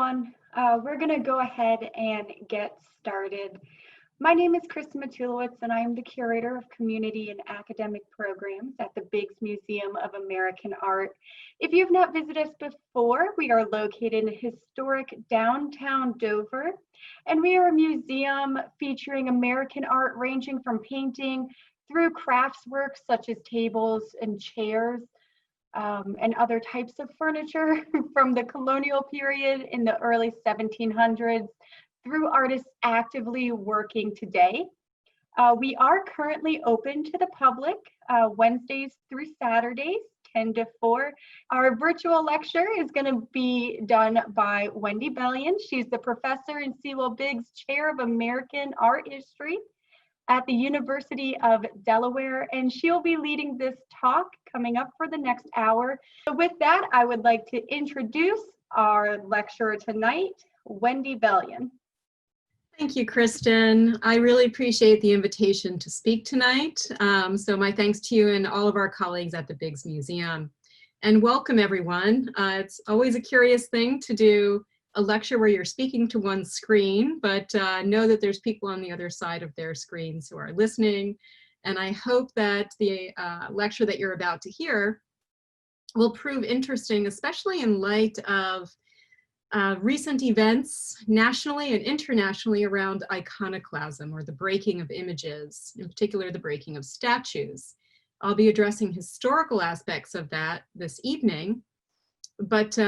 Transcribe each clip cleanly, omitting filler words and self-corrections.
everyone. We're going to go ahead and get started. My name is Matulowicz, and I am the Curator of Community and Academic Programs at the Biggs Museum of American Art. If you've not visited us before, we are located in historic downtown Dover, and we are a museum featuring American art ranging from painting through craftswork such as tables and chairs, and other types of furniture from the colonial period in the early 1700s through artists actively working today. We are currently open to the public Wednesdays through Saturdays, 10 to 4. Our virtual lecture is going to be done by Wendy Bellion. She's the professor in Sewell Biggs Chair of American Art History at the University of Delaware, and she'll be leading this talk coming up for the next hour. So with that, I would like to introduce our lecturer tonight, Wendy Bellion. Thank you, Kristen. I really appreciate the invitation to speak tonight. So my thanks to you and all of our colleagues at the Biggs Museum. And welcome, everyone. It's always a curious thing to do a lecture where you're speaking to one screen, but know that there's people on the other side of their screens who are listening. And I hope that the lecture that you're about to hear will prove interesting, especially in light of recent events nationally and internationally around iconoclasm, or the breaking of images, in particular the breaking of statues. I'll be addressing historical aspects of that this evening, but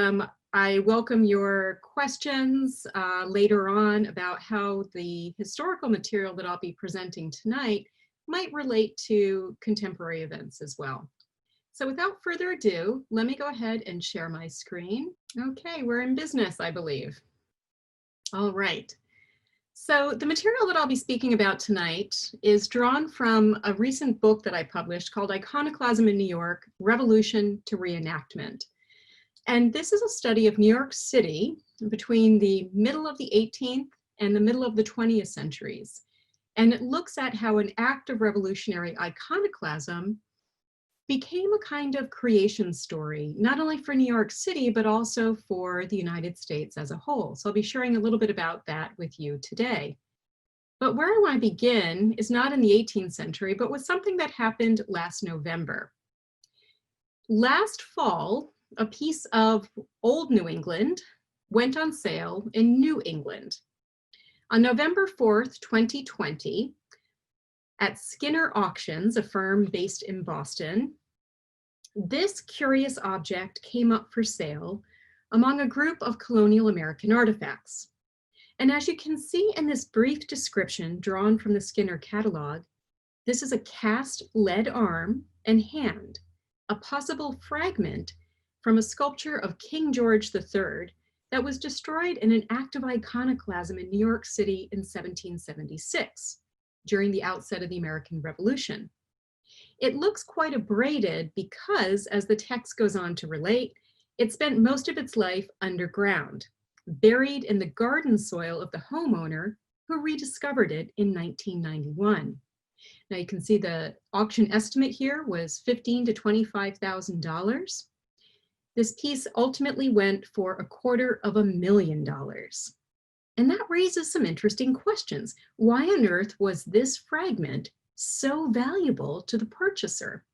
I welcome your questions later on about how the historical material that I'll be presenting tonight might relate to contemporary events as well. So without further ado, let me go ahead and share my screen. Okay, we're in business, I believe. All right. So the material that I'll be speaking about tonight is drawn from a recent book that I published called Iconoclasm in New York, Revolution to Reenactment. And this is a study of New York City between the middle of the 18th and the middle of the 20th centuries. And it looks at how an act of revolutionary iconoclasm became a kind of creation story, not only for New York City, but also for the United States as a whole. So I'll be sharing a little bit about that with you today. But where I want to begin is not in the 18th century, but with something that happened last November. Last fall, a piece of old New England went on sale in New England. On November 4th, 2020, at Skinner Auctions, a firm based in Boston, this curious object came up for sale among a group of colonial American artifacts. And as you can see in this brief description drawn from the Skinner catalog, this is a cast lead arm and hand, a possible fragment from a sculpture of King George III that was destroyed in an act of iconoclasm in New York City in 1776, during the outset of the American Revolution. It looks quite abraded because, as the text goes on to relate, it spent most of its life underground, buried in the garden soil of the homeowner who rediscovered it in 1991. Now you can see the auction estimate here was $15,000 to $25,000. This piece ultimately went for $250,000. And that raises some interesting questions. Why on earth was this fragment so valuable to the purchaser?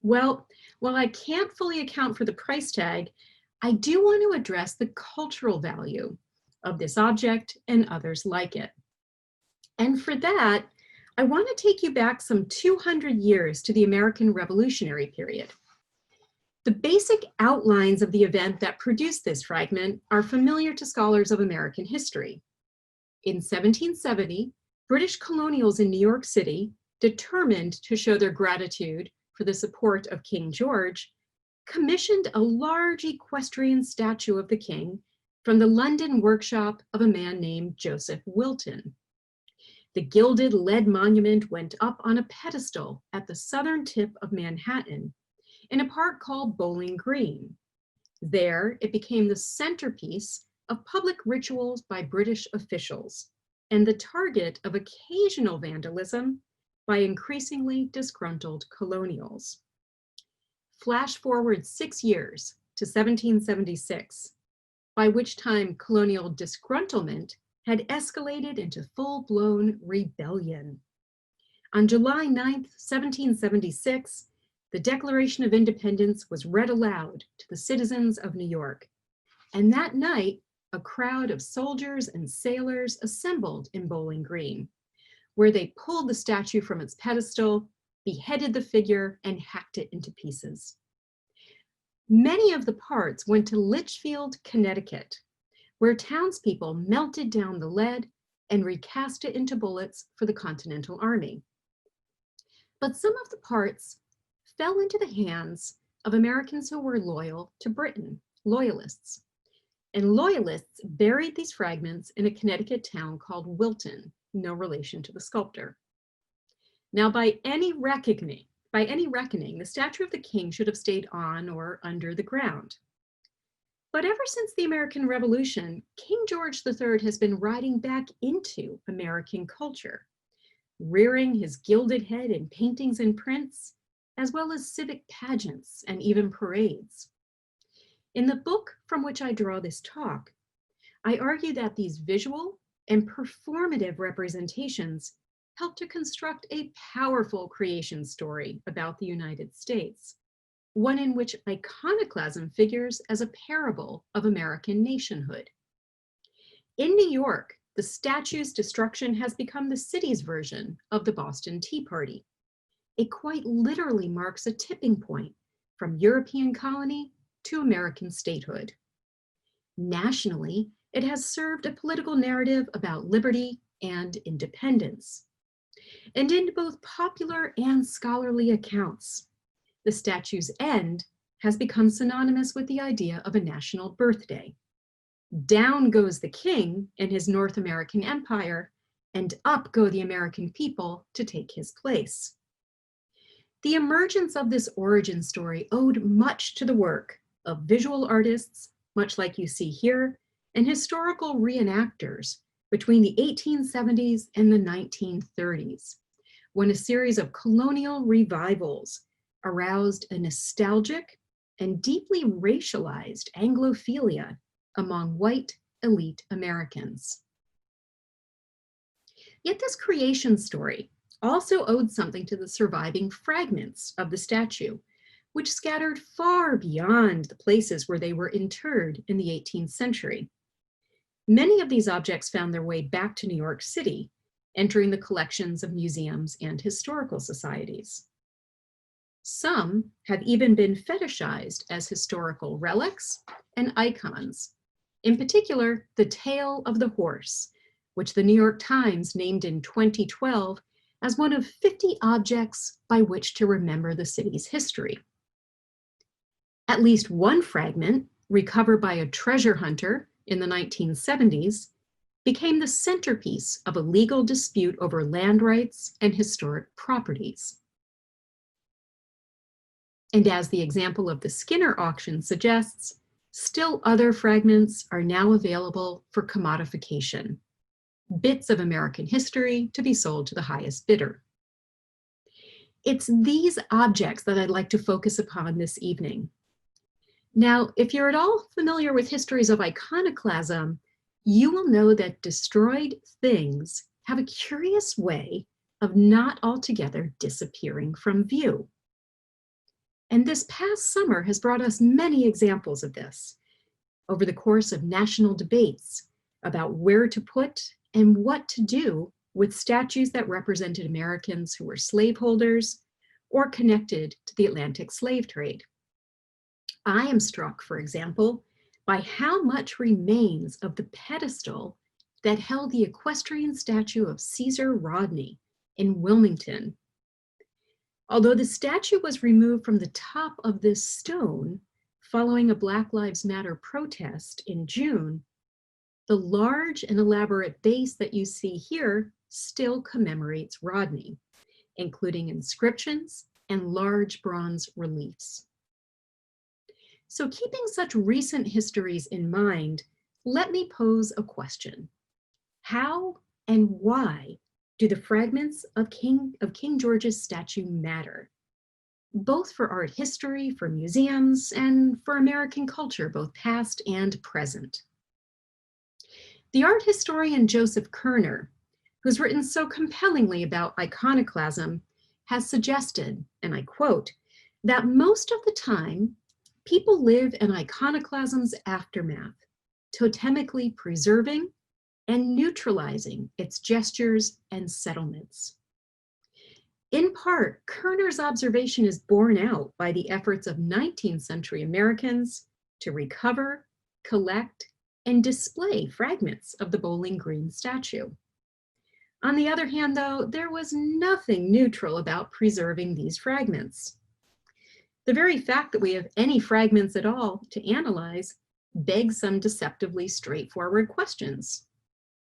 Well, while I can't fully account for the price tag, I do want to address the cultural value of this object and others like it. And for that, I want to take you back some 200 years to the American Revolutionary period. The basic outlines of the event that produced this fragment are familiar to scholars of American history. In 1770, British colonials in New York City, determined to show their gratitude for the support of King George, commissioned a large equestrian statue of the king from the London workshop of a man named Joseph Wilton. The gilded lead monument went up on a pedestal at the southern tip of Manhattan, in a park called Bowling Green. There, it became the centerpiece of public rituals by British officials and the target of occasional vandalism by increasingly disgruntled colonials. Flash forward 6 years to 1776. by which time colonial disgruntlement had escalated into full-blown rebellion. On July 9th, 1776, the Declaration of Independence was read aloud to the citizens of New York. And that night, a crowd of soldiers and sailors assembled in Bowling Green, where they pulled the statue from its pedestal, beheaded the figure, and hacked it into pieces. Many of the parts went to Litchfield, Connecticut, where townspeople melted down the lead and recast it into bullets for the Continental Army. But some of the parts fell into the hands of Americans who were loyal to Britain, loyalists. And loyalists buried these fragments in a Connecticut town called Wilton, no relation to the sculptor. Now, by any reckoning, the statue of the king should have stayed on or under the ground. But ever since the American Revolution, King George III has been riding back into American culture, rearing his gilded head in paintings and prints, as well as civic pageants and even parades. In the book from which I draw this talk, I argue that these visual and performative representations help to construct a powerful creation story about the United States, one in which iconoclasm figures as a parable of American nationhood. In New York, the statue's destruction has become the city's version of the Boston Tea Party. It quite literally marks a tipping point from European colony to American statehood. Nationally, it has served a political narrative about liberty and independence. And in both popular and scholarly accounts, the statue's end has become synonymous with the idea of a national birthday. Down goes the king and his North American empire, and up go the American people to take his place. The emergence of this origin story owed much to the work of visual artists, much like you see here, and historical reenactors between the 1870s and the 1930s, when a series of colonial revivals aroused a nostalgic and deeply racialized Anglophilia among white elite Americans. Yet this creation story also owed something to the surviving fragments of the statue, which scattered far beyond the places where they were interred in the 18th century. Many of these objects found their way back to New York City, entering the collections of museums and historical societies. Some have even been fetishized as historical relics and icons, in particular, the tail of the horse, which the New York Times named in 2012 as one of 50 objects by which to remember the city's history. At least one fragment, recovered by a treasure hunter in the 1970s, became the centerpiece of a legal dispute over land rights and historic properties. And as the example of the Skinner auction suggests, still other fragments are now available for commodification, bits of American history to be sold to the highest bidder. It's these objects that I'd like to focus upon this evening. Now, if you're at all familiar with histories of iconoclasm, you will know that destroyed things have a curious way of not altogether disappearing from view. And this past summer has brought us many examples of this over the course of national debates about where to put and what to do with statues that represented Americans who were slaveholders or connected to the Atlantic slave trade. I am struck, for example, by how much remains of the pedestal that held the equestrian statue of Caesar Rodney in Wilmington. Although the statue was removed from the top of this stone following a Black Lives Matter protest in June, the large and elaborate base that you see here still commemorates Rodney, including inscriptions and large bronze reliefs. So keeping such recent histories in mind, let me pose a question. How and why do the fragments of King George's statue matter? both for art history, for museums, and for American culture, both past and present. The art historian Joseph Kerner, who's written so compellingly about iconoclasm, has suggested, and I quote, that most of the time, people live in iconoclasm's aftermath, totemically preserving and neutralizing its gestures and settlements. In part, Kerner's observation is borne out by the efforts of 19th century Americans to recover, collect, and display fragments of the Bowling Green statue. On the other hand, though, there was nothing neutral about preserving these fragments. The very fact that we have any fragments at all to analyze begs some deceptively straightforward questions.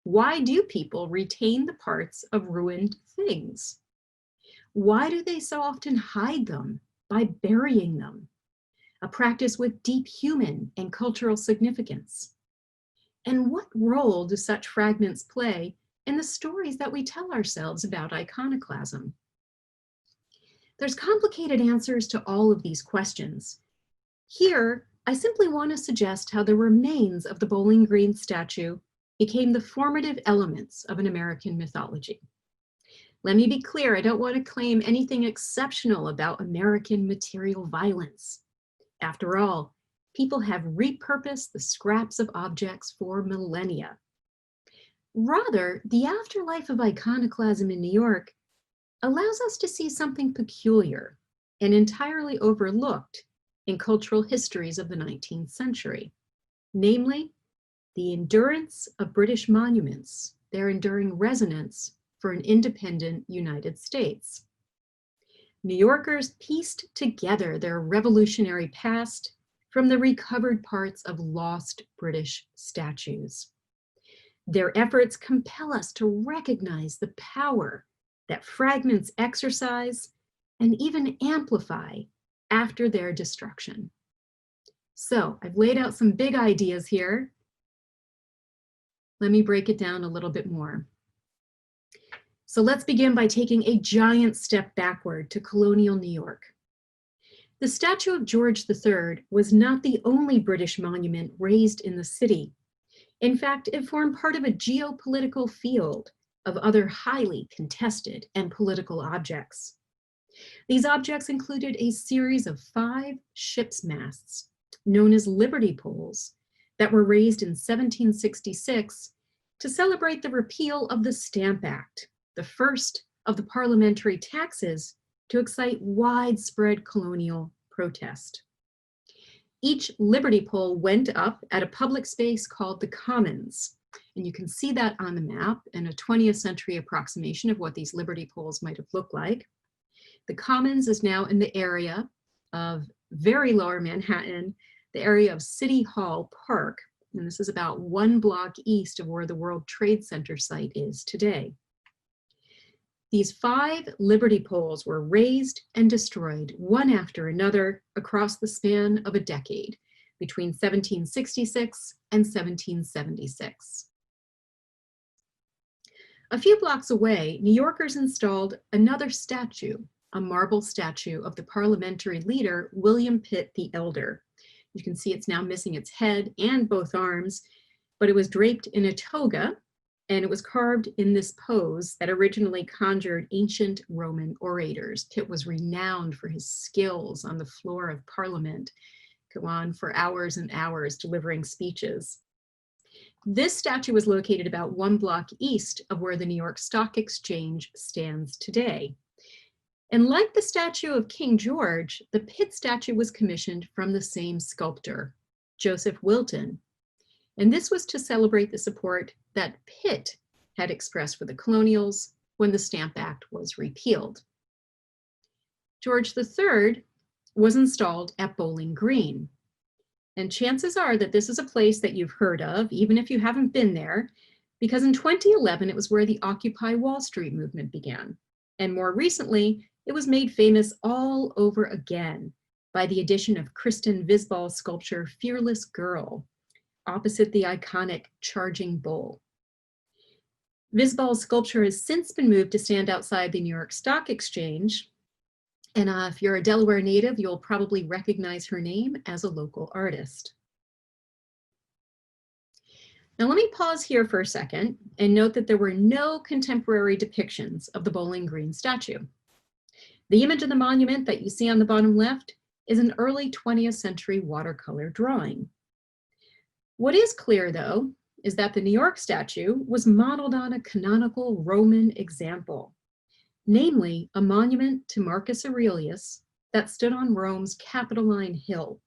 Why do people retain the parts of ruined things? Why do they so often hide them by burying them? A practice with deep human and cultural significance. And what role do such fragments play in the stories that we tell ourselves about iconoclasm? There's complicated answers to all of these questions. Here, I simply want to suggest how the remains of the Bowling Green statue became the formative elements of an American mythology. Let me be clear, I don't want to claim anything exceptional about American material violence. After all, people have repurposed the scraps of objects for millennia. Rather, the afterlife of iconoclasm in New York allows us to see something peculiar and entirely overlooked in cultural histories of the 19th century, namely the endurance of British monuments, their enduring resonance for an independent United States. New Yorkers pieced together their revolutionary past from the recovered parts of lost British statues. Their efforts compel us to recognize the power that fragments exercise and even amplify after their destruction. So I've laid out some big ideas here. Let me break it down a little bit more. So let's begin by taking a giant step backward to colonial New York. The statue of George III was not the only British monument raised in the city. In fact, it formed part of a geopolitical field of other highly contested and political objects. These objects included a series of 5 ship's masts, known as Liberty Poles, that were raised in 1766 to celebrate the repeal of the Stamp Act, the first of the parliamentary taxes to excite widespread colonial protest. Each Liberty Pole went up at a public space called the Commons, and you can see that on the map in a 20th century approximation of what these Liberty Poles might have looked like. The Commons is now in the area of very lower Manhattan, the area of City Hall Park, and this is about 1 block east of where the World Trade Center site is today. These 5 Liberty Poles were raised and destroyed one after another across the span of a decade, between 1766 and 1776. A few blocks away, New Yorkers installed another statue, a marble statue of the parliamentary leader, William Pitt the Elder. You can see it's now missing its head and both arms, but it was draped in a toga, and it was carved in this pose that originally conjured ancient Roman orators. Pitt was renowned for his skills on the floor of Parliament, go on for hours and hours delivering speeches. This statue was located about 1 block east of where the New York Stock Exchange stands today. And like the statue of King George, the Pitt statue was commissioned from the same sculptor, Joseph Wilton. And this was to celebrate the support that Pitt had expressed for the colonials when the Stamp Act was repealed. George III was installed at Bowling Green. And chances are that this is a place that you've heard of, even if you haven't been there, because in 2011, it was where the Occupy Wall Street movement began. And more recently, it was made famous all over again by the addition of Kristen Visbal's sculpture, Fearless Girl, opposite the iconic Charging Bull. Visbal's sculpture has since been moved to stand outside the New York Stock Exchange, And if you're a Delaware native, you'll probably recognize her name as a local artist. Now let me pause here for a second and note that there were no contemporary depictions of the Bowling Green statue. The image of the monument that you see on the bottom left is an early 20th century watercolor drawing. What is clear, though, is that the New York statue was modeled on a canonical Roman example, namely a monument to Marcus Aurelius that stood on Rome's Capitoline Hill.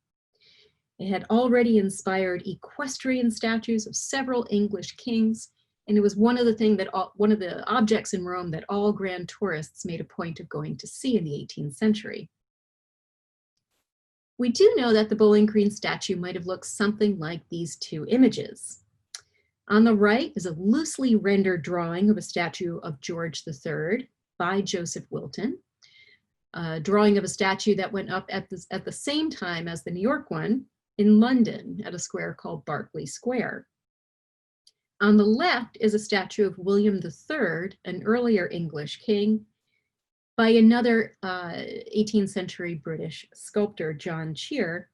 It had already inspired equestrian statues of several English kings, and it was one of the objects in Rome that all grand tourists made a point of going to see in the 18th century. We do know that the Bowling Green statue might have looked something like these two images. On the right is a loosely rendered drawing of a statue of George III by Joseph Wilton, a drawing of a statue that went up at the same time as the New York one in London at a square called Berkeley Square. On the left is a statue of William III, an earlier English king, by another 18th century British sculptor, John Cheer.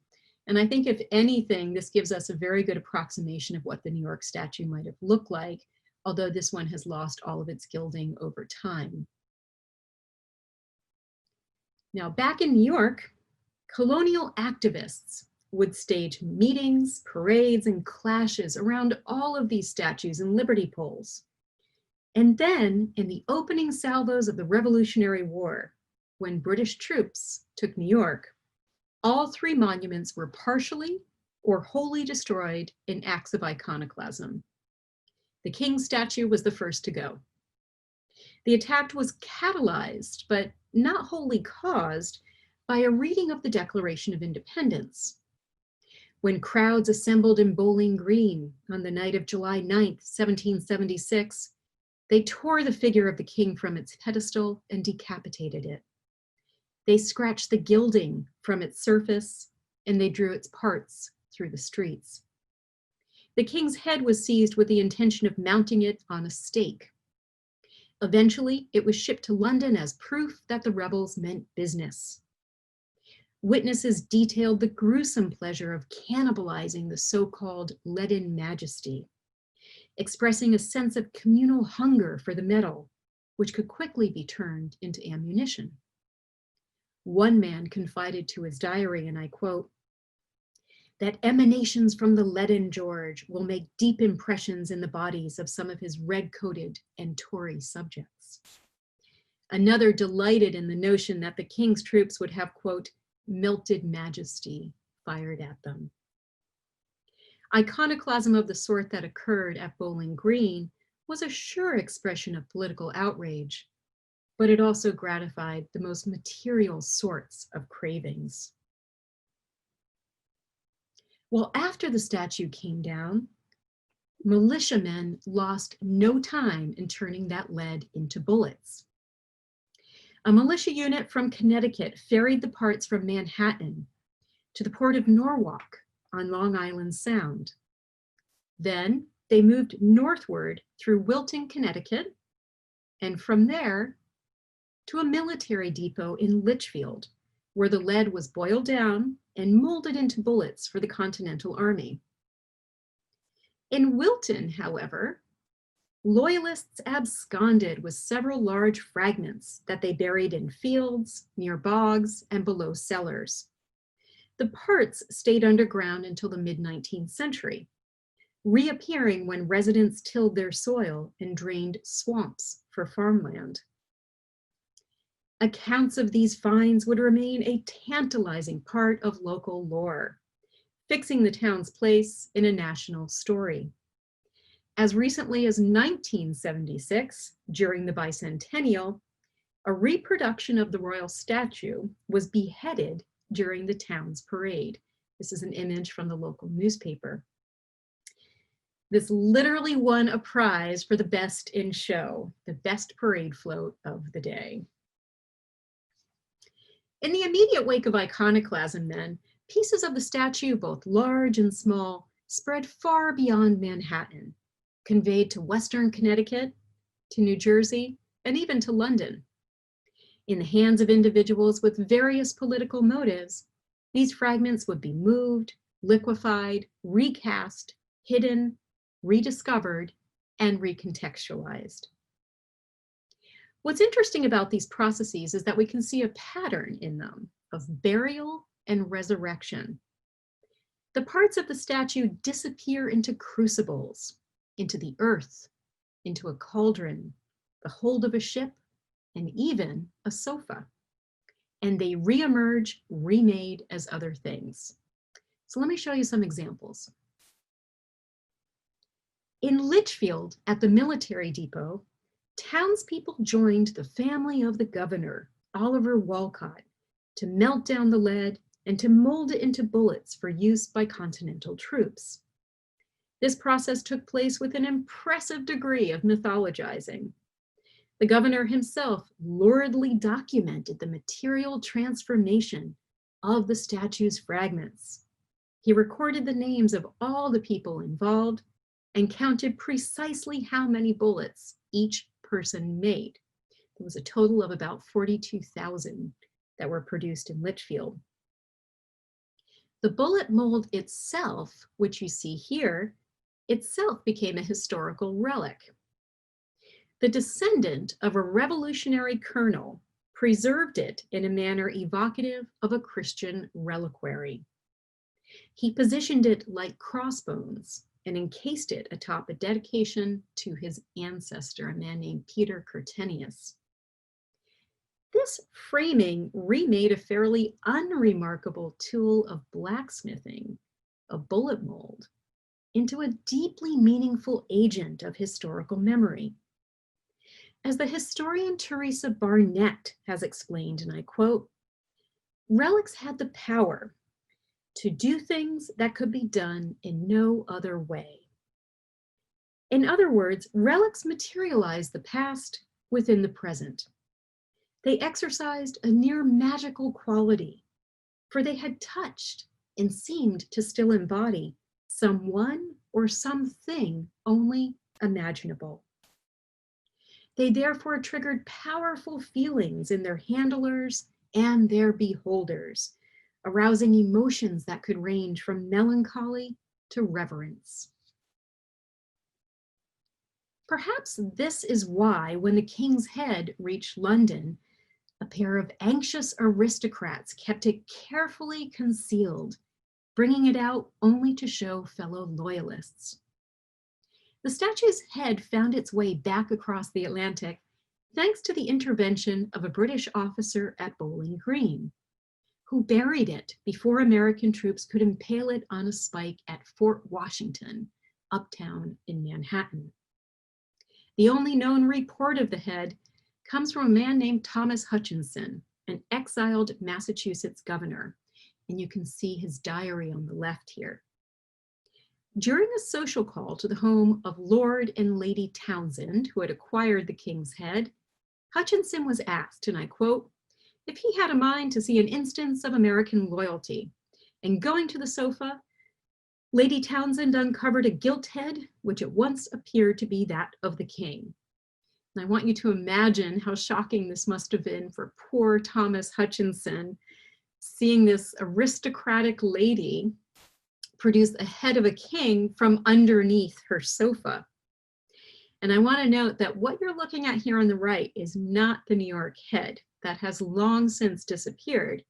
And I think if anything, this gives us a very good approximation of what the New York statue might have looked like, although this one has lost all of its gilding over time. Now, back in New York, colonial activists would stage meetings, parades, and clashes around all of these statues and liberty poles. And then, in the opening salvos of the Revolutionary War, when British troops took New York, all three monuments were partially or wholly destroyed in acts of iconoclasm. The King's statue was the first to go. The attack was catalyzed, but not wholly caused, by a reading of the Declaration of Independence. When crowds assembled in Bowling Green on the night of July 9th, 1776, they tore the figure of the king from its pedestal and decapitated it. They scratched the gilding from its surface, and they drew its parts through the streets. The king's head was seized with the intention of mounting it on a stake. Eventually, it was shipped to London as proof that the rebels meant business. Witnesses detailed the gruesome pleasure of cannibalizing the so-called leaden majesty, expressing a sense of communal hunger for the metal, which could quickly be turned into ammunition. One man confided to his diary, and I quote, "that emanations from the leaden George will make deep impressions in the bodies of some of his red-coated and Tory subjects." Another delighted in the notion that the king's troops would have, quote, "melted majesty fired at them." Iconoclasm of the sort that occurred at Bowling Green was a sure expression of political outrage, but it also gratified the most material sorts of cravings. Well, after the statue came down, militiamen lost no time in turning that lead into bullets. A militia unit from Connecticut ferried the parts from Manhattan to the port of Norwalk on Long Island Sound. Then they moved northward through Wilton, Connecticut, and from there to a military depot in Litchfield, where the lead was boiled down and molded into bullets for the Continental Army. In Wilton, however, Loyalists absconded with several large fragments that they buried in fields, near bogs, and below cellars. The parts stayed underground until the mid-19th century, reappearing when residents tilled their soil and drained swamps for farmland. Accounts of these finds would remain a tantalizing part of local lore, fixing the town's place in a national story. As recently as 1976, during the bicentennial, a reproduction of the royal statue was beheaded during the town's parade. This is an image from the local newspaper. This literally won a prize for the best in show, the best parade float of the day. In the immediate wake of iconoclasm then, pieces of the statue, both large and small, spread far beyond Manhattan, conveyed to Western Connecticut, to New Jersey, and even to London. In the hands of individuals with various political motives, these fragments would be moved, liquefied, recast, hidden, rediscovered, and recontextualized. What's interesting about these processes is that we can see a pattern in them of burial and resurrection. The parts of the statue disappear into crucibles, into the earth, into a cauldron, the hold of a ship, and even a sofa. And they reemerge, remade as other things. So let me show you some examples. In Litchfield at the military depot, townspeople joined the family of the governor, Oliver Walcott, to melt down the lead and to mold it into bullets for use by Continental troops. This process took place with an impressive degree of mythologizing. The governor himself luridly documented the material transformation of the statue's fragments. He recorded the names of all the people involved and counted precisely how many bullets each person made. There was a total of about 42,000 that were produced in Litchfield. The bullet mold itself, which you see here, itself became a historical relic. The descendant of a revolutionary colonel preserved it in a manner evocative of a Christian reliquary. He positioned it like crossbones and encased it atop a dedication to his ancestor, a man named Peter Curtenius. This framing remade a fairly unremarkable tool of blacksmithing, a bullet mold, into a deeply meaningful agent of historical memory. As the historian Teresa Barnett has explained, and I quote, "Relics had the power to do things that could be done in no other way." In other words, relics materialized the past within the present. They exercised a near magical quality, for they had touched and seemed to still embody someone or something only imaginable. They therefore triggered powerful feelings in their handlers and their beholders, arousing emotions that could range from melancholy to reverence. Perhaps this is why, when the king's head reached London, a pair of anxious aristocrats kept it carefully concealed, bringing it out only to show fellow loyalists. The statue's head found its way back across the Atlantic thanks to the intervention of a British officer at Bowling Green, who buried it before American troops could impale it on a spike at Fort Washington, uptown in Manhattan. The only known report of the head comes from a man named Thomas Hutchinson, an exiled Massachusetts governor, and you can see his diary on the left here. During a social call to the home of Lord and Lady Townsend, who had acquired the king's head, Hutchinson was asked, and I quote, if he had a mind to see an instance of American loyalty. And going to the sofa, Lady Townsend uncovered a gilt head, which at once appeared to be that of the king. And I want you to imagine how shocking this must have been for poor Thomas Hutchinson, seeing this aristocratic lady produce a head of a king from underneath her sofa. And I want to note that what you're looking at here on the right is not the New York head. That has long since disappeared.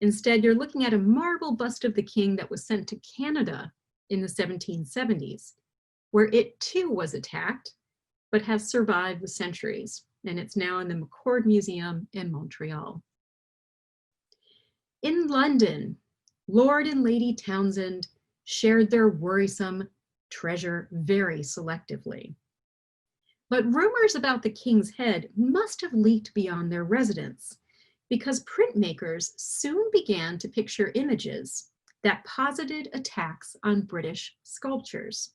Instead, you're looking at a marble bust of the king that was sent to Canada in the 1770s, where it too was attacked, but has survived the centuries. And it's now in the McCord Museum in Montreal. In London, Lord and Lady Townsend shared their worrisome treasure very selectively. But rumors about the king's head must have leaked beyond their residence, because printmakers soon began to picture images that posited attacks on British sculptures.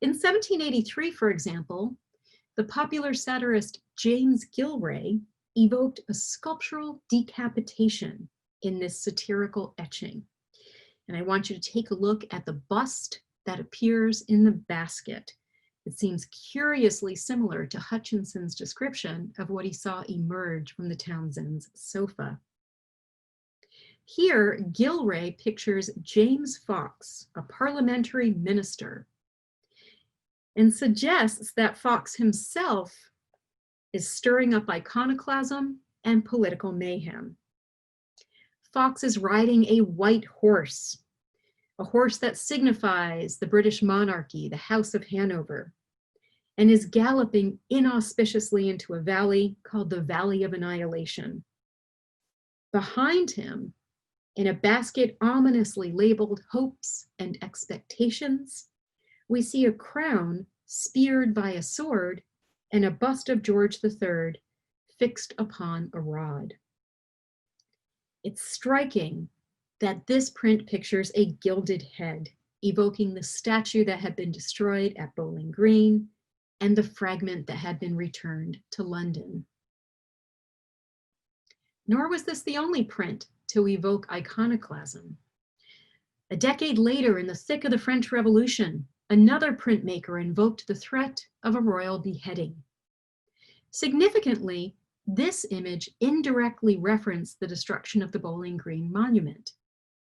In 1783, for example, the popular satirist James Gilray evoked a sculptural decapitation in this satirical etching. And I want you to take a look at the bust that appears in the basket. It seems curiously similar to Hutchinson's description of what he saw emerge from the Townsend's sofa. Here, Gilray pictures James Fox, a parliamentary minister, and suggests that Fox himself is stirring up iconoclasm and political mayhem. Fox is riding a white horse, a horse that signifies the British monarchy, the House of Hanover, and is galloping inauspiciously into a valley called the Valley of Annihilation. Behind him, in a basket ominously labeled hopes and expectations, we see a crown speared by a sword and a bust of George III fixed upon a rod. It's striking that this print pictures a gilded head, evoking the statue that had been destroyed at Bowling Green and the fragment that had been returned to London. Nor was this the only print to evoke iconoclasm. A decade later, in the thick of the French Revolution, another printmaker invoked the threat of a royal beheading. Significantly, this image indirectly referenced the destruction of the Bowling Green Monument,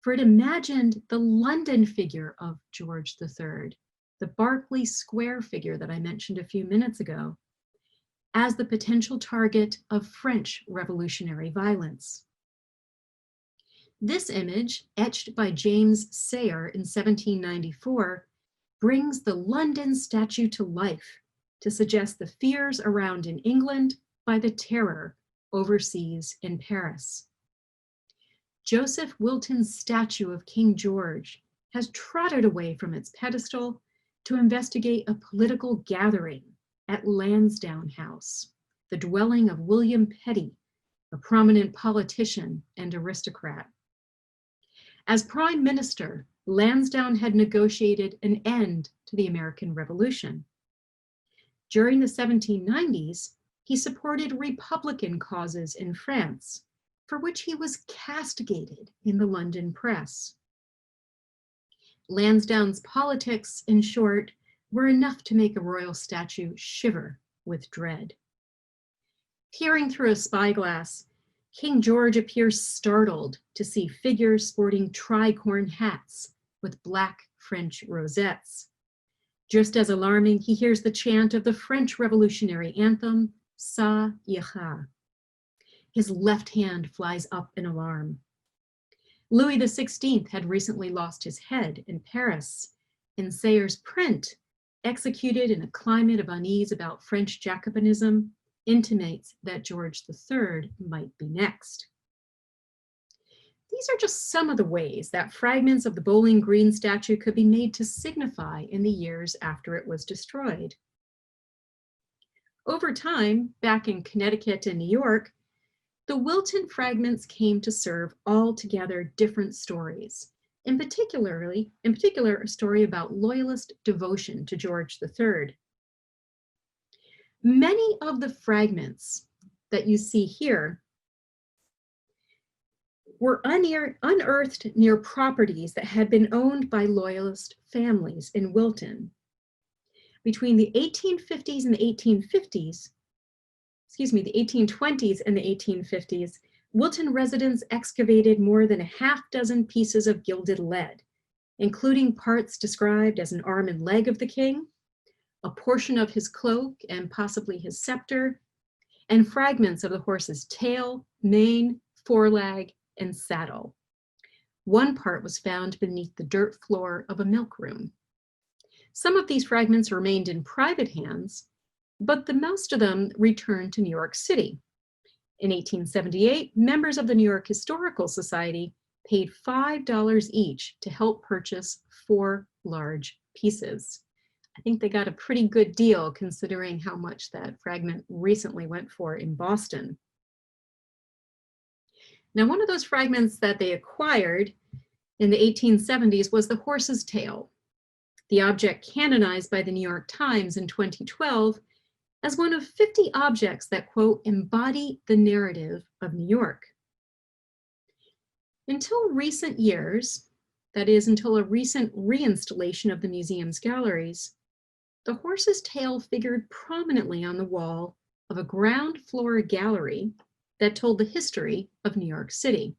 for it imagined the London figure of George III, the Berkeley Square figure that I mentioned a few minutes ago, as the potential target of French revolutionary violence. This image, etched by James Sayer in 1794, brings the London statue to life to suggest the fears around in England by the terror overseas in Paris. Joseph Wilton's statue of King George has trotted away from its pedestal to investigate a political gathering at Lansdowne House, the dwelling of William Petty, a prominent politician and aristocrat. As Prime Minister, Lansdowne had negotiated an end to the American Revolution. During the 1790s, he supported Republican causes in France, for which he was castigated in the London press. Lansdowne's politics, in short, were enough to make a royal statue shiver with dread. Peering through a spyglass, King George appears startled to see figures sporting tricorn hats with black French rosettes. Just as alarming, he hears the chant of the French revolutionary anthem, Ça ira. His left hand flies up in alarm. Louis XVI had recently lost his head in Paris, and Sayer's print, executed in a climate of unease about French Jacobinism, intimates that George III might be next. These are just some of the ways that fragments of the Bowling Green statue could be made to signify in the years after it was destroyed. Over time, back in Connecticut and New York, the Wilton fragments came to serve altogether different stories, in particular, a story about loyalist devotion to George III. Many of the fragments that you see here were unearthed near properties that had been owned by loyalist families in Wilton. Between the 1820s and the 1850s, Wilton residents excavated more than a half dozen pieces of gilded lead, including parts described as an arm and leg of the king, a portion of his cloak and possibly his scepter, and fragments of the horse's tail, mane, foreleg, and saddle. One part was found beneath the dirt floor of a milk room. Some of these fragments remained in private hands, but the most of them returned to New York City. In 1878, members of the New York Historical Society paid $5 each to help purchase 4 large pieces. I think they got a pretty good deal considering how much that fragment recently went for in Boston. Now, one of those fragments that they acquired in the 1870s was the horse's tail, the object canonized by the New York Times in 2012 as one of 50 objects that, quote, embody the narrative of New York. Until recent years, that is, until a recent reinstallation of the museum's galleries, the horse's tail figured prominently on the wall of a ground floor gallery that told the history of New York City.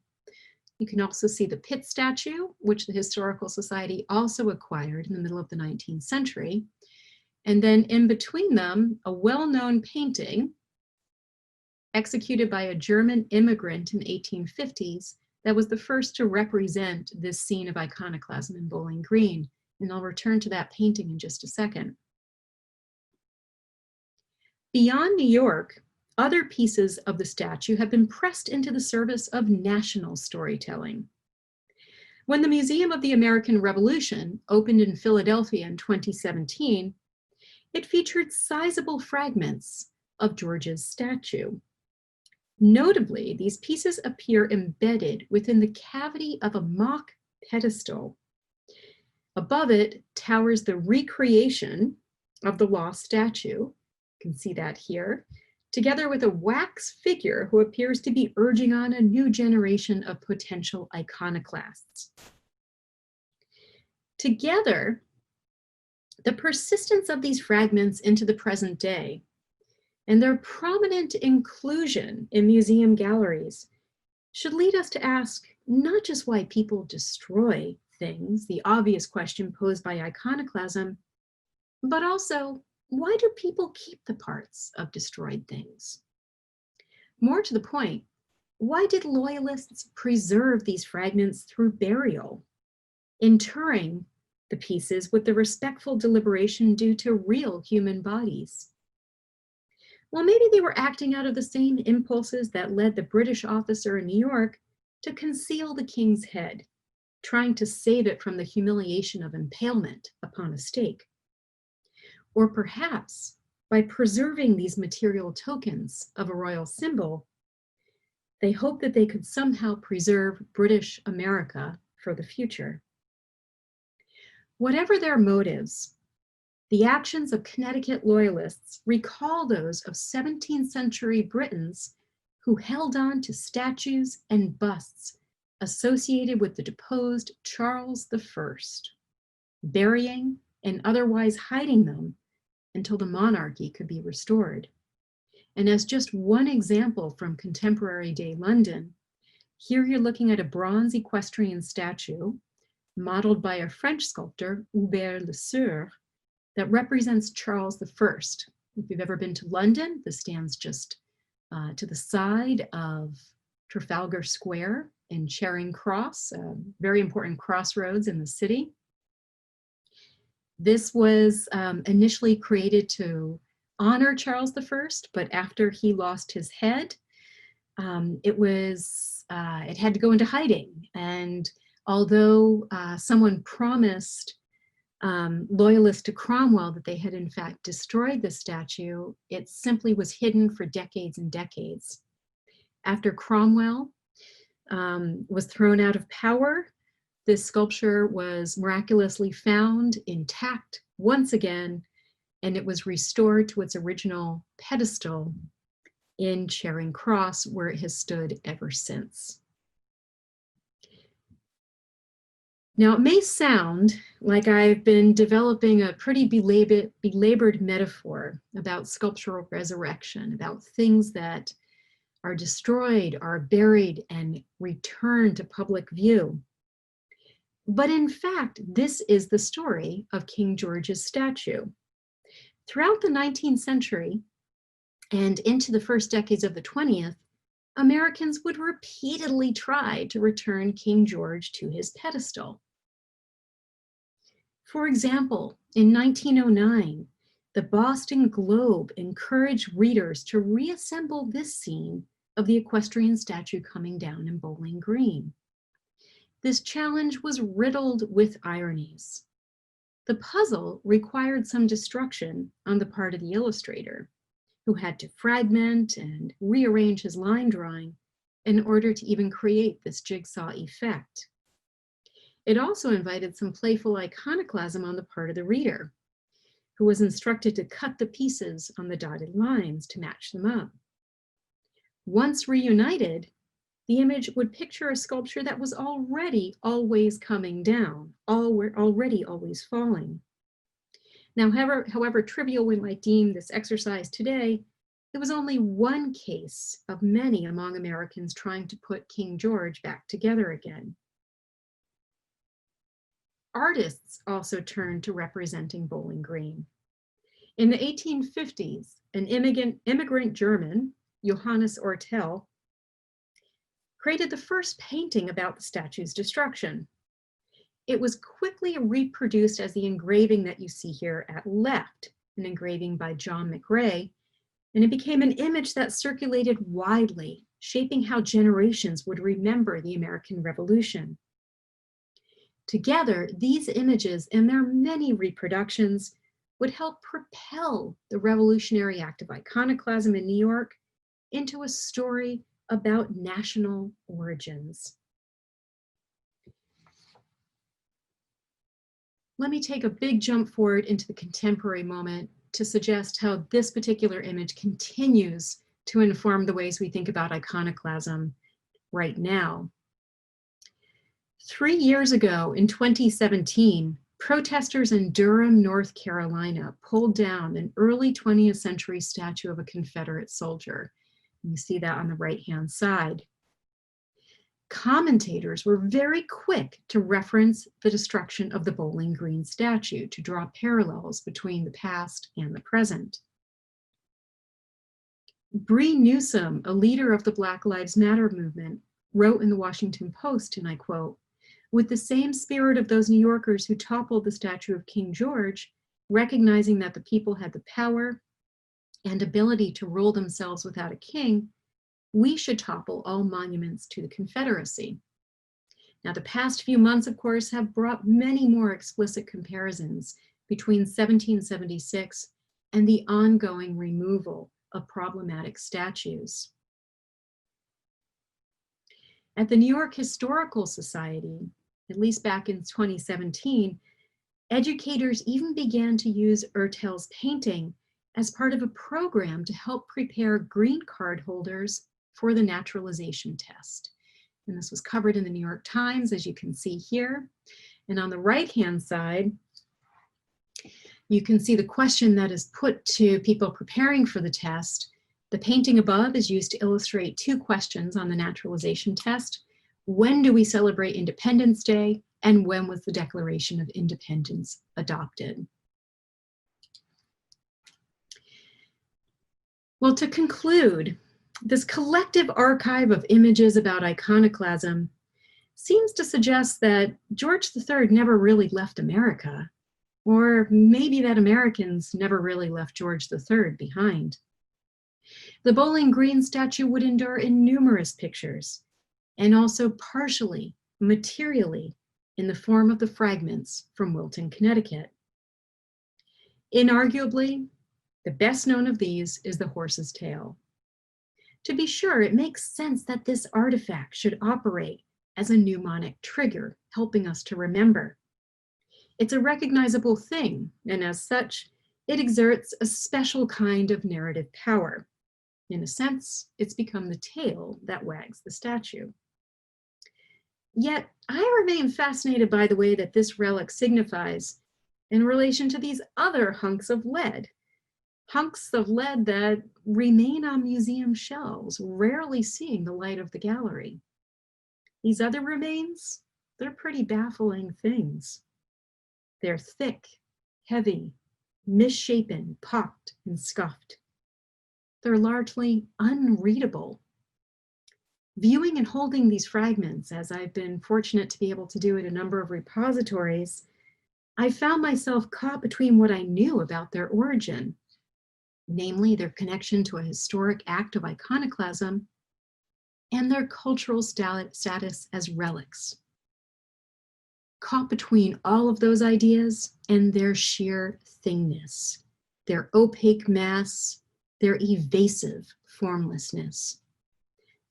You can also see the Pitt statue, which the Historical Society also acquired in the middle of the 19th century. And then in between them, a well-known painting executed by a German immigrant in the 1850s that was the first to represent this scene of iconoclasm in Bowling Green. And I'll return to that painting in just a second. Beyond New York, other pieces of the statue have been pressed into the service of national storytelling. When the Museum of the American Revolution opened in Philadelphia in 2017, it featured sizable fragments of George's statue. Notably, these pieces appear embedded within the cavity of a mock pedestal. Above it towers the recreation of the lost statue. You can see that here, together with a wax figure who appears to be urging on a new generation of potential iconoclasts. Together, the persistence of these fragments into the present day and their prominent inclusion in museum galleries should lead us to ask not just why people destroy things, the obvious question posed by iconoclasm, but also why do people keep the parts of destroyed things? More to the point, why did loyalists preserve these fragments through burial, interring the pieces with the respectful deliberation due to real human bodies? Well, maybe they were acting out of the same impulses that led the British officer in New York to conceal the king's head, trying to save it from the humiliation of impalement upon a stake. Or perhaps by preserving these material tokens of a royal symbol, they hoped that they could somehow preserve British America for the future. Whatever their motives, the actions of Connecticut loyalists recall those of 17th century Britons who held on to statues and busts associated with the deposed Charles I, burying and otherwise hiding them until the monarchy could be restored. And as just one example from contemporary day London, here you're looking at a bronze equestrian statue modeled by a French sculptor, Hubert Le Sueur, that represents Charles I. If you've ever been to London, this stands just to the side of Trafalgar Square and Charing Cross, a very important crossroads in the city. This was initially created to honor Charles I, but after he lost his head, it had to go into hiding. And although someone promised loyalists to Cromwell that they had in fact destroyed the statue, it simply was hidden for decades and decades. After Cromwell was thrown out of power, this sculpture was miraculously found intact once again, and it was restored to its original pedestal in Charing Cross, where it has stood ever since. Now, it may sound like I've been developing a pretty belabored metaphor about sculptural resurrection, about things that are destroyed, are buried, and returned to public view. But in fact, this is the story of King George's statue. Throughout the 19th century and into the first decades of the 20th, Americans would repeatedly try to return King George to his pedestal. For example, in 1909, the Boston Globe encouraged readers to reassemble this scene of the equestrian statue coming down in Bowling Green. This challenge was riddled with ironies. The puzzle required some destruction on the part of the illustrator, who had to fragment and rearrange his line drawing in order to even create this jigsaw effect. It also invited some playful iconoclasm on the part of the reader, who was instructed to cut the pieces on the dotted lines to match them up. Once reunited, the image would picture a sculpture that was already always coming down, already always falling. Now, however trivial we might deem this exercise today, it was only one case of many among Americans trying to put King George back together again. Artists also turned to representing Bowling Green. In the 1850s, an immigrant German, Johannes Ortel, created the first painting about the statue's destruction. It was quickly reproduced as the engraving that you see here at left, an engraving by John McRae, and it became an image that circulated widely, shaping how generations would remember the American Revolution. Together, these images and their many reproductions would help propel the revolutionary act of iconoclasm in New York into a story about national origins. Let me take a big jump forward into the contemporary moment to suggest how this particular image continues to inform the ways we think about iconoclasm right now. 3 years ago, in 2017, protesters in Durham, North Carolina, pulled down an early 20th century statue of a Confederate soldier. You see that on the right-hand side. Commentators were very quick to reference the destruction of the Bowling Green statue to draw parallels between the past and the present. Bree Newsom, a leader of the Black Lives Matter movement, wrote in the Washington Post, and I quote, "With the same spirit of those New Yorkers who toppled the statue of King George, recognizing that the people had the power and ability to rule themselves without a king, we should topple all monuments to the Confederacy." Now, the past few months, of course, have brought many more explicit comparisons between 1776 and the ongoing removal of problematic statues. At the New York Historical Society, at least back in 2017, educators even began to use Ortel's painting as part of a program to help prepare green card holders for the naturalization test. And this was covered in the New York Times, as you can see here. And on the right-hand side, you can see the question that is put to people preparing for the test. The painting above is used to illustrate two questions on the naturalization test. When do we celebrate Independence Day? And when was the Declaration of Independence adopted? Well, to conclude, this collective archive of images about iconoclasm seems to suggest that George III never really left America, or maybe that Americans never really left George III behind. The Bowling Green statue would endure in numerous pictures, and also partially, materially, in the form of the fragments from Wilton, Connecticut. Inarguably, the best known of these is the horse's tail. To be sure, it makes sense that this artifact should operate as a mnemonic trigger, helping us to remember. It's a recognizable thing, and as such, it exerts a special kind of narrative power. In a sense, it's become the tail that wags the statue. Yet, I remain fascinated by the way that this relic signifies in relation to these other hunks of lead that remain on museum shelves, rarely seeing the light of the gallery. These other remains, they're pretty baffling things. They're thick, heavy, misshapen, pocked, and scuffed. They're largely unreadable. Viewing and holding these fragments, as I've been fortunate to be able to do at a number of repositories, I found myself caught between what I knew about their origin, namely their connection to a historic act of iconoclasm, and their cultural status as relics. Caught between all of those ideas and their sheer thingness, their opaque mass, their evasive formlessness.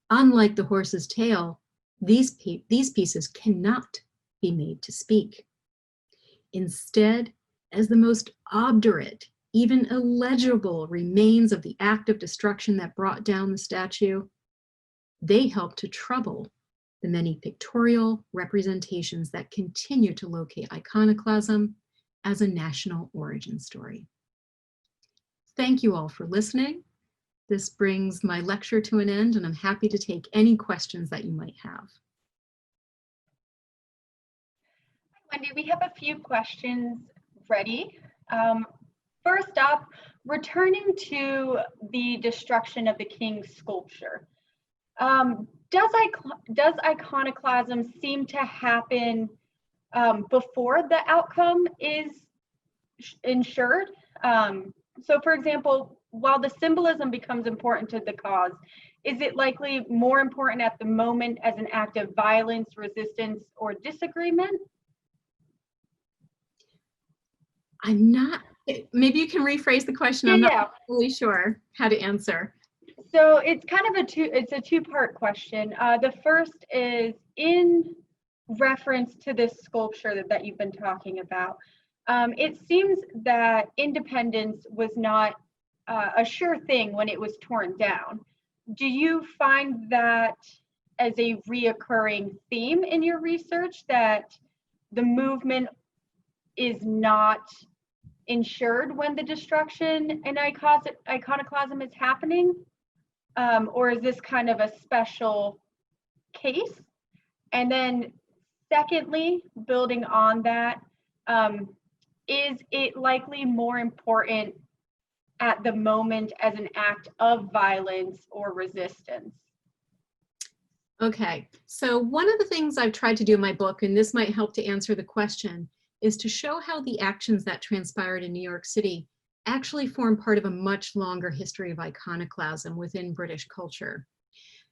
Unlike the horse's tail, these pieces cannot be made to speak. Instead, as the most obdurate, even illegible remains of the act of destruction that brought down the statue, they help to trouble the many pictorial representations that continue to locate iconoclasm as a national origin story. Thank you all for listening. This brings my lecture to an end, and I'm happy to take any questions that you might have. Wendy, we have a few questions ready. First up, returning to the destruction of the king's sculpture. Does iconoclasm seem to happen before the outcome is ensured? So for example, while the symbolism becomes important to the cause, is it likely more important at the moment as an act of violence, resistance, or disagreement? I'm not, maybe you can rephrase the question. I'm not fully sure how to answer. So it's kind of a two-part question. The first is in reference to this sculpture that you've been talking about. It seems that independence was not a sure thing when it was torn down. Do you find that as a reoccurring theme in your research, that the movement is not ensured when the destruction and iconoclasm is happening? Or is this kind of a special case? And then secondly, building on that, is it likely more important at the moment as an act of violence or resistance? Okay, so one of the things I've tried to do in my book, and this might help to answer the question, is to show how the actions that transpired in New York City actually form part of a much longer history of iconoclasm within British culture.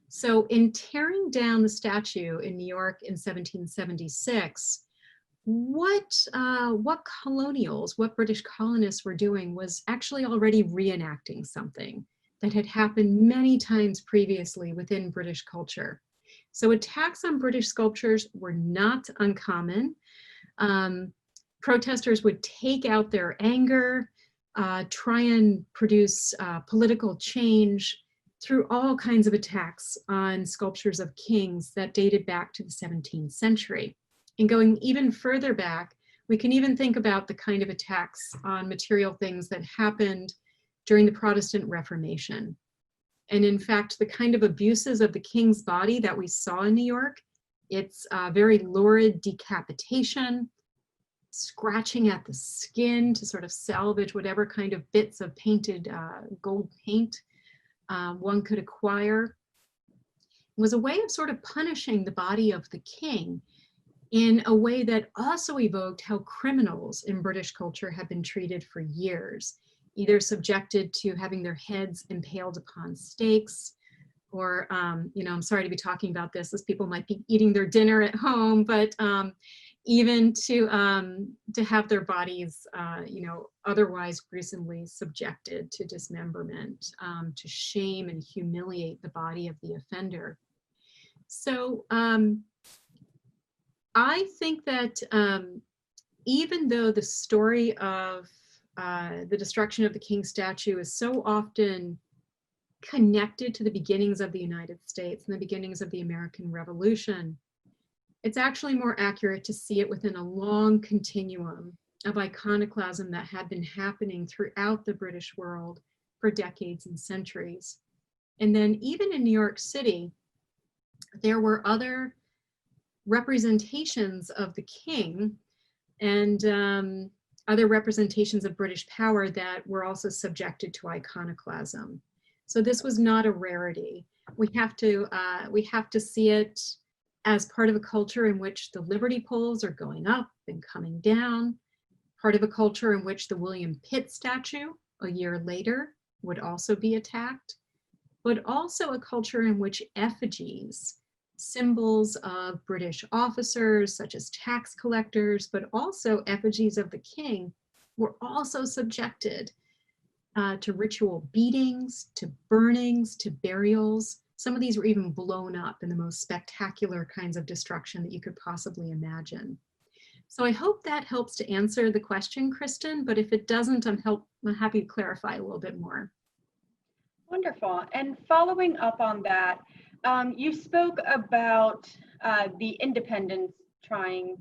So in tearing down the statue in New York in 1776, what colonials, what British colonists were doing was actually already reenacting something that had happened many times previously within British culture. So attacks on British sculptures were not uncommon. Protesters would take out their anger, try and produce political change through all kinds of attacks on sculptures of kings that dated back to the 17th century. And going even further back, we can even think about the kind of attacks on material things that happened during the Protestant Reformation. And in fact, the kind of abuses of the king's body that we saw in New York, it's very lurid decapitation, scratching at the skin to sort of salvage whatever kind of bits of painted gold paint one could acquire. It was a way of sort of punishing the body of the king in a way that also evoked how criminals in British culture have been treated for years, either subjected to having their heads impaled upon stakes, or, you know, I'm sorry to be talking about this as people might be eating their dinner at home, but even to have their bodies, you know, otherwise gruesomely subjected to dismemberment, to shame and humiliate the body of the offender. So I think that even though the story of the destruction of the King statue is so often connected to the beginnings of the United States and the beginnings of the American Revolution, it's actually more accurate to see it within a long continuum of iconoclasm that had been happening throughout the British world for decades and centuries. And then even in New York City, there were other representations of the king and other representations of British power that were also subjected to iconoclasm. So this was not a rarity. We have to see it as part of a culture in which the Liberty poles are going up and coming down, part of a culture in which the William Pitt statue a year later would also be attacked, but also a culture in which effigies, symbols of British officers such as tax collectors, but also effigies of the king, were also subjected to ritual beatings, to burnings, to burials. Some of these were even blown up in the most spectacular kinds of destruction that you could possibly imagine. So I hope that helps to answer the question, Kristen, but if it doesn't, I'm happy to clarify a little bit more. Wonderful. And following up on that, you spoke about the independence trying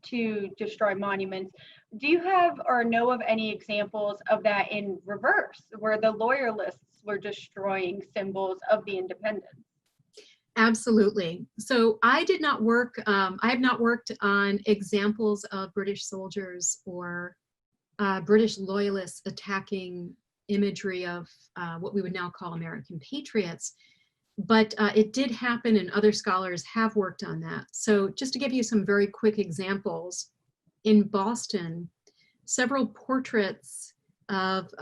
to destroy monuments. Do you have or know of any examples of that in reverse, where the loyalists were destroying symbols of the independence? Absolutely. So I did not work, I have not worked on examples of British soldiers or British loyalists attacking imagery of what we would now call American patriots. But it did happen, and other scholars have worked on that. So just to give you some very quick examples, in Boston, several portraits of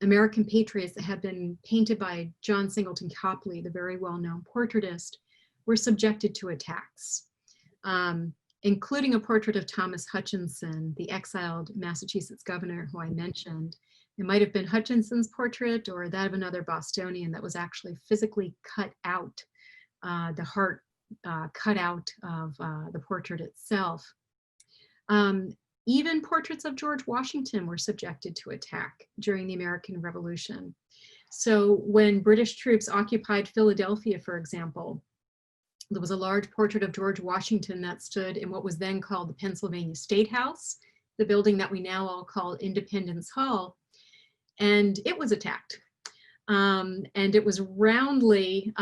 American patriots that had been painted by John Singleton Copley, the very well-known portraitist, were subjected to attacks, including a portrait of Thomas Hutchinson, the exiled Massachusetts governor who I mentioned. It might have been Hutchinson's portrait or that of another Bostonian that was actually physically cut out, the heart cut out of the portrait itself. Even portraits of George Washington were subjected to attack during the American Revolution. So when British troops occupied Philadelphia, for example, there was a large portrait of George Washington that stood in what was then called the Pennsylvania State House, the building that we now all call Independence Hall, and it was attacked. And it was roundly,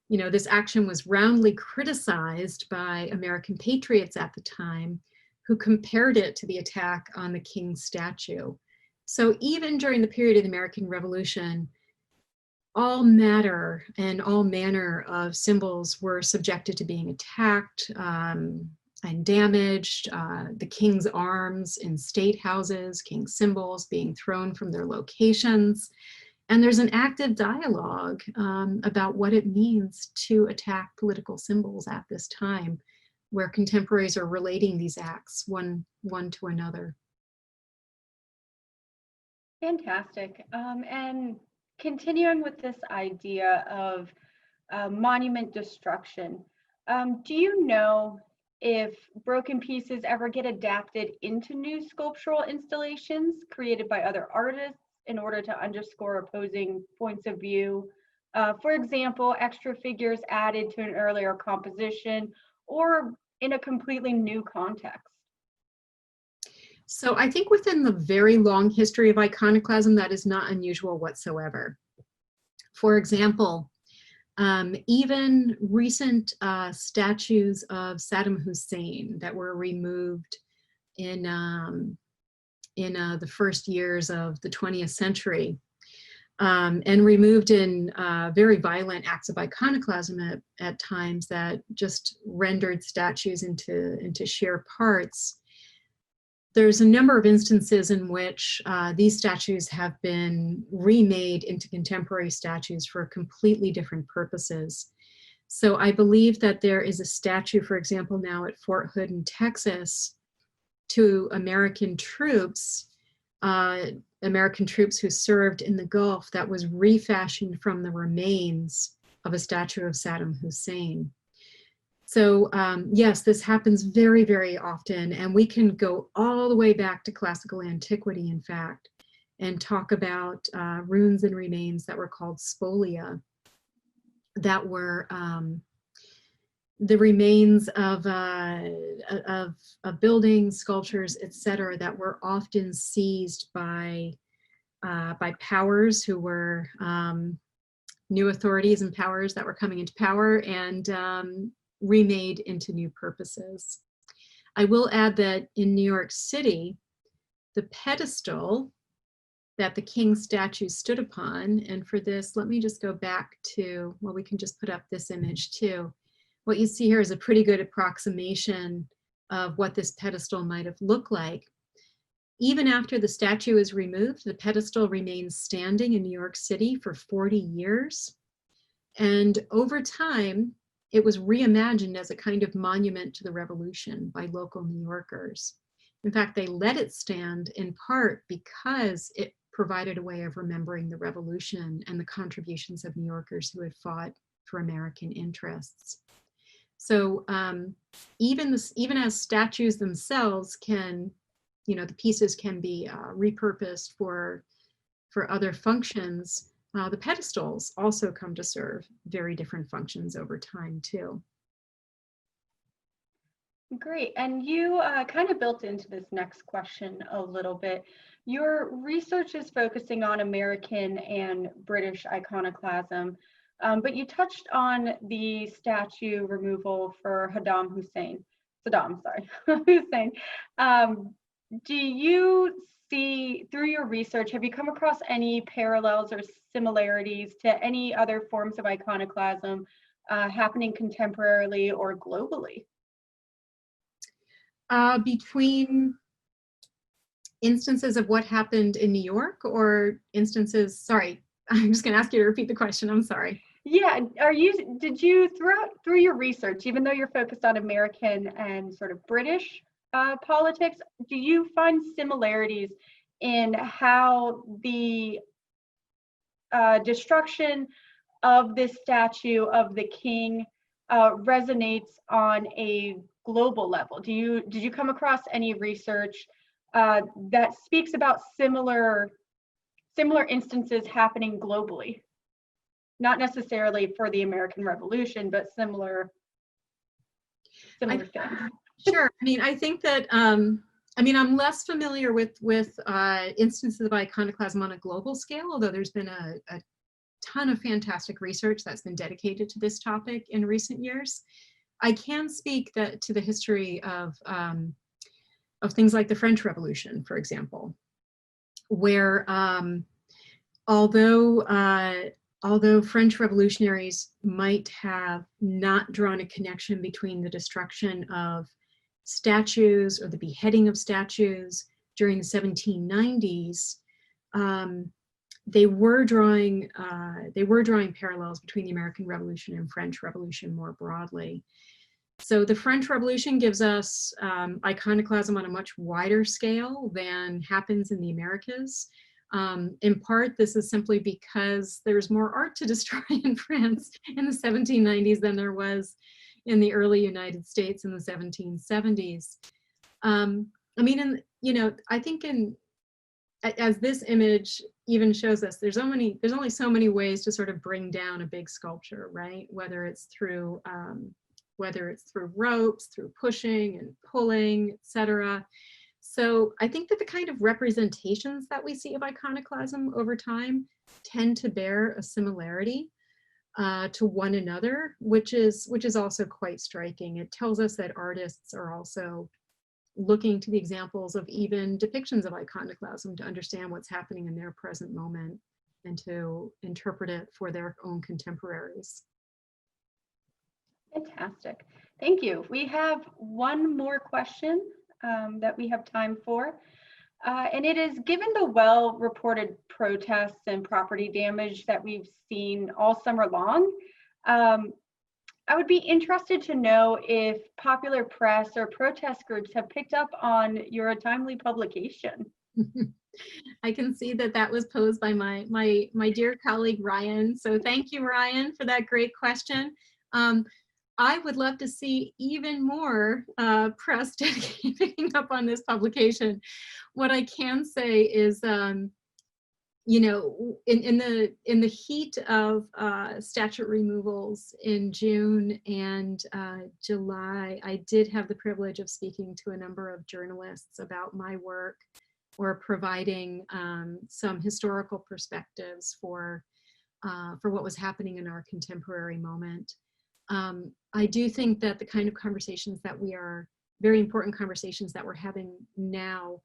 this action was roundly criticized by American patriots at the time, who compared it to the attack on the King's statue. So even during the period of the American Revolution, all matter and all manner of symbols were subjected to being attacked and damaged. The King's arms in state houses, King's symbols being thrown from their locations. And there's an active dialogue about what it means to attack political symbols at this time, where contemporaries are relating these acts one to another. Fantastic. And continuing with this idea of monument destruction, do you know if broken pieces ever get adapted into new sculptural installations created by other artists in order to underscore opposing points of view? For example, extra figures added to an earlier composition or in a completely new context? So I think within the very long history of iconoclasm, that is not unusual whatsoever. For example, even recent statues of Saddam Hussein that were removed in the first years of the 20th century, and removed in very violent acts of iconoclasm at times that just rendered statues into sheer parts. There's a number of instances in which these statues have been remade into contemporary statues for completely different purposes. So I believe that there is a statue, for example, now at Fort Hood in Texas to American troops who served in the Gulf, that was refashioned from the remains of a statue of Saddam Hussein. So yes, this happens very, very often, and we can go all the way back to classical antiquity, in fact, and talk about ruins and remains that were called spolia, that were the remains of buildings, sculptures, etc., that were often seized by powers who were new authorities and powers that were coming into power, and remade into new purposes. I will add that in New York City, the pedestal that the King's statue stood upon, and for this, let me just go back to, well, we can just put up this image too. What you see here is a pretty good approximation of what this pedestal might have looked like. Even after the statue is removed, the pedestal remains standing in New York City for 40 years. And over time, it was reimagined as a kind of monument to the revolution by local New Yorkers. In fact, they let it stand in part because it provided a way of remembering the revolution and the contributions of New Yorkers who had fought for American interests. So even as statues themselves can, the pieces can be repurposed for other functions, the pedestals also come to serve very different functions over time too. Great. And you kind of built into this next question a little bit. Your research is focusing on American and British iconoclasm, but you touched on the statue removal for Saddam, sorry, Hussein. Do you see, through your research, have you come across any parallels or similarities to any other forms of iconoclasm happening contemporarily or globally? Between instances of what happened in New York or instances, sorry, I'm just gonna ask you to repeat the question, I'm sorry. Yeah, did you through your research, even though you're focused on American and sort of British politics, do you find similarities in how the destruction of this statue of the king resonates on a global level? Did you come across any research that speaks about similar instances happening globally? Not necessarily for the American Revolution, but similar things. Sure. I mean, I think that I'm less familiar with instances of iconoclasm on a global scale, although there's been a ton of fantastic research that's been dedicated to this topic in recent years. I can speak to the history of things like the French Revolution, for example, where although French revolutionaries might have not drawn a connection between the destruction of statues or the beheading of statues during the 1790s, they were drawing parallels between the American Revolution and French Revolution more broadly. So the French Revolution gives us iconoclasm on a much wider scale than happens in the Americas. In part, this is simply because there's more art to destroy in France in the 1790s than there was in the early United States in the 1770s. I think as this image even shows us, there's only so many ways to sort of bring down a big sculpture, right? Whether it's through ropes, through pushing and pulling, etc. So I think that the kind of representations that we see of iconoclasm over time tend to bear a similarity to one another, which is also quite striking. It tells us that artists are also looking to the examples of even depictions of iconoclasm to understand what's happening in their present moment and to interpret it for their own contemporaries. Fantastic. Thank you. We have one more question that we have time for. And it is, given the well-reported protests and property damage that we've seen all summer long, I would be interested to know if popular press or protest groups have picked up on your timely publication. I can see that was posed by my dear colleague, Ryan. So thank you, Ryan, for that great question. I would love to see even more press picking up on this publication. What I can say is, in the heat of statue removals in June and July, I did have the privilege of speaking to a number of journalists about my work or providing some historical perspectives for what was happening in our contemporary moment. I do think that the kind of conversations that very important conversations that we're having now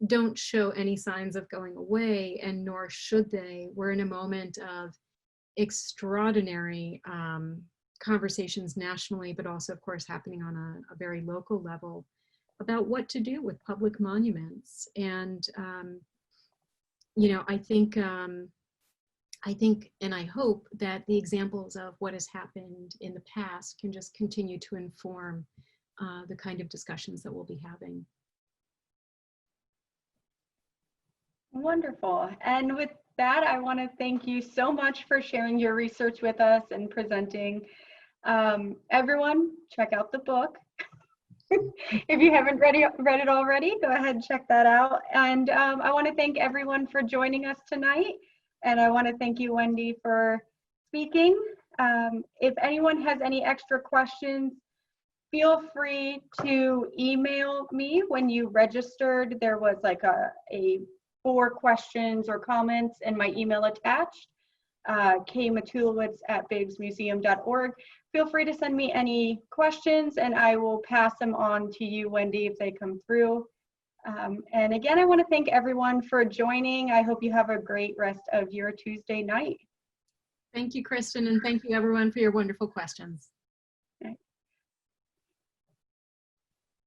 don't show any signs of going away, and nor should they. We're in a moment of extraordinary conversations nationally, but also, of course, happening on a very local level about what to do with public monuments. And, I think and I hope that the examples of what has happened in the past can just continue to inform the kind of discussions that we'll be having. Wonderful. And with that, I want to thank you so much for sharing your research with us and presenting. Everyone, check out the book. If you haven't read it already, go ahead and check that out. And I want to thank everyone for joining us tonight. And I want to thank you, Wendy, for speaking. If anyone has any extra questions, feel free to email me when you registered. There was like a 4 questions or comments in my email attached, kmatulowicz@bigsmuseum.org. Feel free to send me any questions and I will pass them on to you, Wendy, if they come through. And again, I want to thank everyone for joining. I hope you have a great rest of your Tuesday night. Thank you, Kristen, and thank you everyone for your wonderful questions.